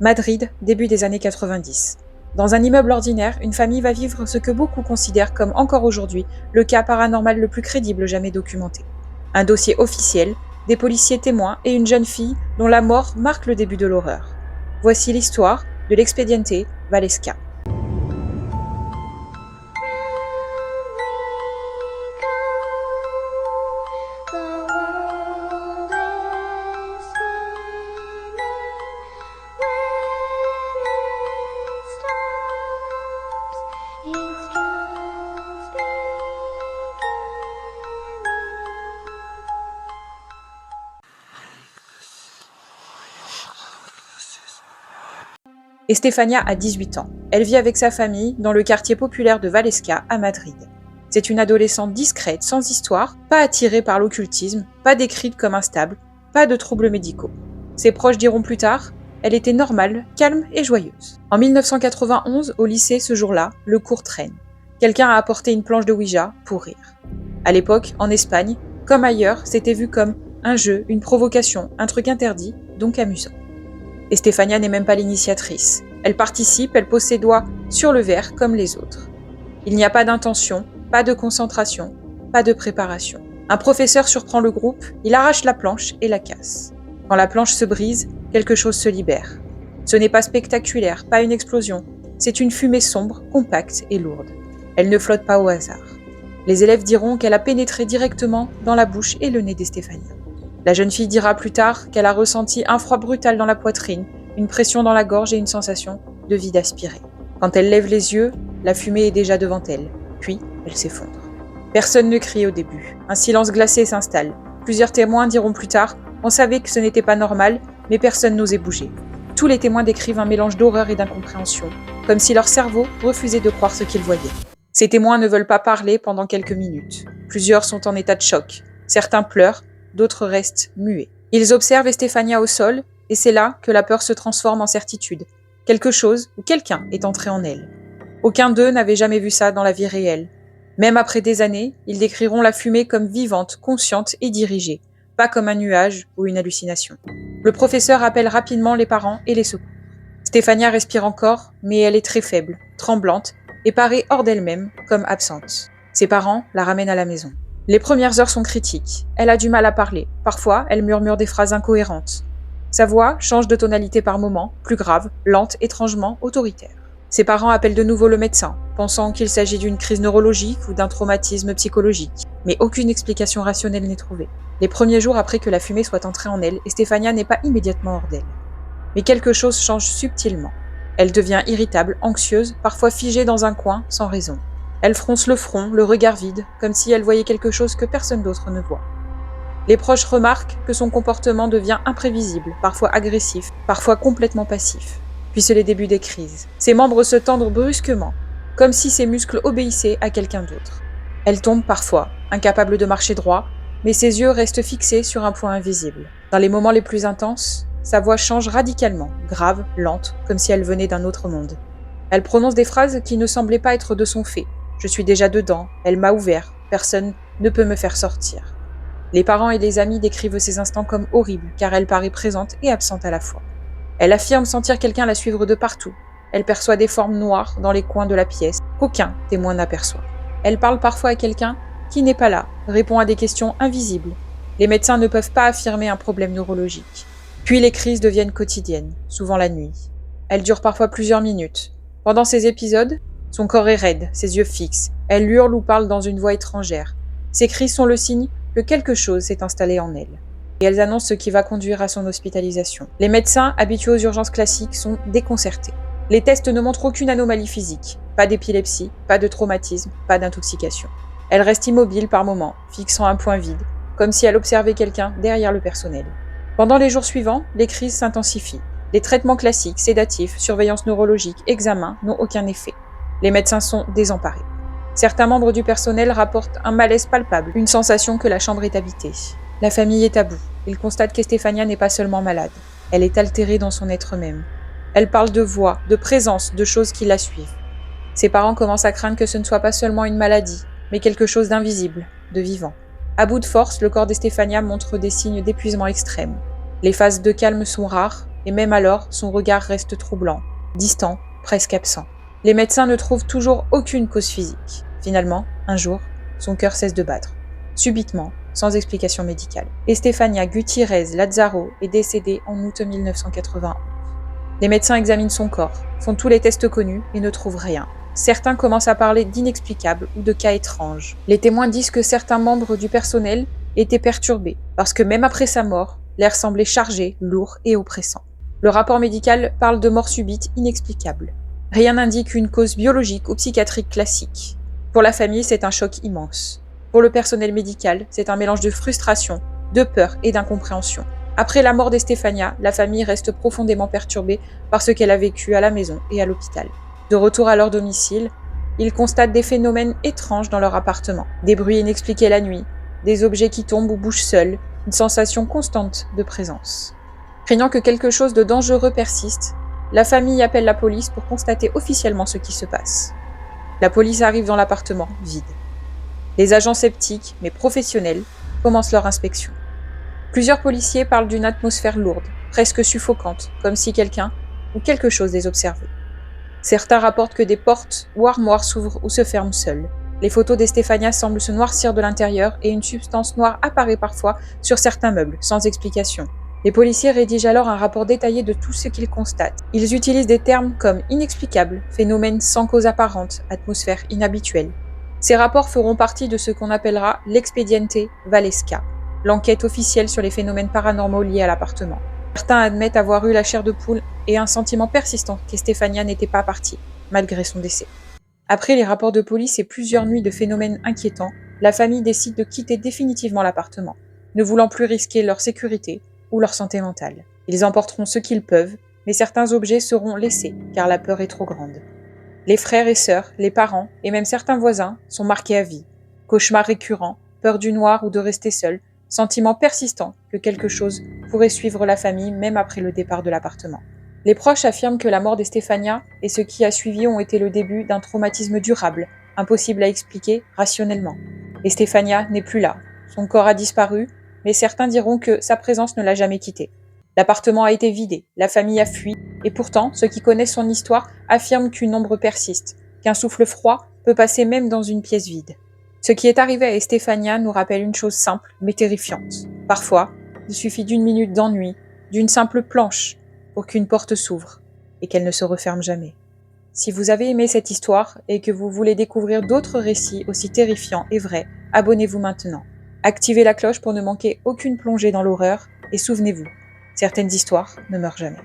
Madrid, début des années 90. Dans un immeuble ordinaire, une famille va vivre ce que beaucoup considèrent comme encore aujourd'hui le cas paranormal le plus crédible jamais documenté. Un dossier officiel, des policiers témoins et une jeune fille dont la mort marque le début de l'horreur. Voici l'histoire de l'expediente Valesca. Estefania a 18 ans. Elle vit avec sa famille dans le quartier populaire de Valesca à Madrid. C'est une adolescente discrète, sans histoire, pas attirée par l'occultisme, pas décrite comme instable, pas de troubles médicaux. Ses proches diront plus tard, elle était normale, calme et joyeuse. En 1991, au lycée, ce jour-là, le cours traîne. Quelqu'un a apporté une planche de Ouija pour rire. À l'époque, en Espagne, comme ailleurs, c'était vu comme un jeu, une provocation, un truc interdit, donc amusant. Estefania n'est même pas l'initiatrice. Elle participe, elle pose ses doigts sur le verre comme les autres. Il n'y a pas d'intention, pas de concentration, pas de préparation. Un professeur surprend le groupe, il arrache la planche et la casse. Quand la planche se brise, quelque chose se libère. Ce n'est pas spectaculaire, pas une explosion. C'est une fumée sombre, compacte et lourde. Elle ne flotte pas au hasard. Les élèves diront qu'elle a pénétré directement dans la bouche et le nez d'Estefania. La jeune fille dira plus tard qu'elle a ressenti un froid brutal dans la poitrine, une pression dans la gorge et une sensation de vide aspiré. Quand elle lève les yeux, la fumée est déjà devant elle, puis elle s'effondre. Personne ne crie au début. Un silence glacé s'installe. Plusieurs témoins diront plus tard « On savait que ce n'était pas normal, mais personne n'osait bouger ». Tous les témoins décrivent un mélange d'horreur et d'incompréhension, comme si leur cerveau refusait de croire ce qu'ils voyaient. Ces témoins ne veulent pas parler pendant quelques minutes. Plusieurs sont en état de choc. Certains pleurent, d'autres restent muets. Ils observent Estefania au sol, et c'est là que la peur se transforme en certitude. Quelque chose ou quelqu'un est entré en elle. Aucun d'eux n'avait jamais vu ça dans la vie réelle. Même après des années, ils décriront la fumée comme vivante, consciente et dirigée, pas comme un nuage ou une hallucination. Le professeur appelle rapidement les parents et les secours. Estefania respire encore, mais elle est très faible, tremblante, et paraît hors d'elle-même, comme absente. Ses parents la ramènent à la maison. Les premières heures sont critiques. Elle a du mal à parler. Parfois, elle murmure des phrases incohérentes. Sa voix change de tonalité par moments, plus grave, lente, étrangement autoritaire. Ses parents appellent de nouveau le médecin, pensant qu'il s'agit d'une crise neurologique ou d'un traumatisme psychologique. Mais aucune explication rationnelle n'est trouvée. Les premiers jours après que la fumée soit entrée en elle, Estefania n'est pas immédiatement hors d'elle. Mais quelque chose change subtilement. Elle devient irritable, anxieuse, parfois figée dans un coin, sans raison. Elle fronce le front, le regard vide, comme si elle voyait quelque chose que personne d'autre ne voit. Les proches remarquent que son comportement devient imprévisible, parfois agressif, parfois complètement passif. Puis c'est les débuts des crises. Ses membres se tendent brusquement, comme si ses muscles obéissaient à quelqu'un d'autre. Elle tombe parfois, incapable de marcher droit, mais ses yeux restent fixés sur un point invisible. Dans les moments les plus intenses, sa voix change radicalement, grave, lente, comme si elle venait d'un autre monde. Elle prononce des phrases qui ne semblaient pas être de son fait. Je suis déjà dedans, elle m'a ouvert, personne ne peut me faire sortir. Les parents et les amis décrivent ces instants comme horribles, car elle paraît présente et absente à la fois. Elle affirme sentir quelqu'un la suivre de partout. Elle perçoit des formes noires dans les coins de la pièce, qu'aucun témoin n'aperçoit. Elle parle parfois à quelqu'un qui n'est pas là, répond à des questions invisibles. Les médecins ne peuvent pas affirmer un problème neurologique. Puis les crises deviennent quotidiennes, souvent la nuit. Elles durent parfois plusieurs minutes. Pendant ces épisodes, son corps est raide, ses yeux fixes. Elle hurle ou parle dans une voix étrangère. Ces cris sont le signe que quelque chose s'est installé en elle. Et elles annoncent ce qui va conduire à son hospitalisation. Les médecins, habitués aux urgences classiques, sont déconcertés. Les tests ne montrent aucune anomalie physique. Pas d'épilepsie, pas de traumatisme, pas d'intoxication. Elle reste immobile par moments, fixant un point vide, comme si elle observait quelqu'un derrière le personnel. Pendant les jours suivants, les crises s'intensifient. Les traitements classiques, sédatifs, surveillance neurologique, examens n'ont aucun effet. Les médecins sont désemparés. Certains membres du personnel rapportent un malaise palpable, une sensation que la chambre est habitée. La famille est à bout. Ils constatent qu'Estefania n'est pas seulement malade. Elle est altérée dans son être même. Elle parle de voix, de présence, de choses qui la suivent. Ses parents commencent à craindre que ce ne soit pas seulement une maladie, mais quelque chose d'invisible, de vivant. À bout de force, le corps d'Estefania montre des signes d'épuisement extrême. Les phases de calme sont rares, et même alors, son regard reste troublant, distant, presque absent. Les médecins ne trouvent toujours aucune cause physique. Finalement, un jour, son cœur cesse de battre. Subitement, sans explication médicale. Estefania Gutiérrez Lazzaro est décédée en août 1991. Les médecins examinent son corps, font tous les tests connus et ne trouvent rien. Certains commencent à parler d'inexplicables ou de cas étranges. Les témoins disent que certains membres du personnel étaient perturbés, parce que même après sa mort, l'air semblait chargé, lourd et oppressant. Le rapport médical parle de mort subite inexplicable. Rien n'indique une cause biologique ou psychiatrique classique. Pour la famille, c'est un choc immense. Pour le personnel médical, c'est un mélange de frustration, de peur et d'incompréhension. Après la mort d'Estefania, la famille reste profondément perturbée par ce qu'elle a vécu à la maison et à l'hôpital. De retour à leur domicile, ils constatent des phénomènes étranges dans leur appartement. Des bruits inexpliqués la nuit, des objets qui tombent ou bougent seuls, une sensation constante de présence. Craignant que quelque chose de dangereux persiste, la famille appelle la police pour constater officiellement ce qui se passe. La police arrive dans l'appartement, vide. Les agents sceptiques, mais professionnels, commencent leur inspection. Plusieurs policiers parlent d'une atmosphère lourde, presque suffocante, comme si quelqu'un ou quelque chose les observait. Certains rapportent que des portes ou armoires s'ouvrent ou se ferment seules. Les photos d'Estefania semblent se noircir de l'intérieur et une substance noire apparaît parfois sur certains meubles, sans explication. Les policiers rédigent alors un rapport détaillé de tout ce qu'ils constatent. Ils utilisent des termes comme inexplicable, phénomène sans cause apparente, atmosphère inhabituelle. Ces rapports feront partie de ce qu'on appellera l'expediente Valesca, l'enquête officielle sur les phénomènes paranormaux liés à l'appartement. Certains admettent avoir eu la chair de poule et un sentiment persistant qu'Estefania n'était pas partie, malgré son décès. Après les rapports de police et plusieurs nuits de phénomènes inquiétants, la famille décide de quitter définitivement l'appartement, ne voulant plus risquer leur sécurité ou leur santé mentale. Ils emporteront ce qu'ils peuvent, mais certains objets seront laissés, car la peur est trop grande. Les frères et sœurs, les parents et même certains voisins sont marqués à vie. Cauchemars récurrents, peur du noir ou de rester seul, sentiment persistant que quelque chose pourrait suivre la famille même après le départ de l'appartement. Les proches affirment que la mort d'Estefania et ce qui a suivi ont été le début d'un traumatisme durable, impossible à expliquer rationnellement. Estefania n'est plus là, son corps a disparu, mais certains diront que sa présence ne l'a jamais quitté. L'appartement a été vidé, la famille a fui, et pourtant, ceux qui connaissent son histoire affirment qu'une ombre persiste, qu'un souffle froid peut passer même dans une pièce vide. Ce qui est arrivé à Estefania nous rappelle une chose simple mais terrifiante. Parfois, il suffit d'une minute d'ennui, d'une simple planche, pour qu'une porte s'ouvre et qu'elle ne se referme jamais. Si vous avez aimé cette histoire et que vous voulez découvrir d'autres récits aussi terrifiants et vrais, abonnez-vous maintenant. Activez la cloche pour ne manquer aucune plongée dans l'horreur et souvenez-vous, certaines histoires ne meurent jamais.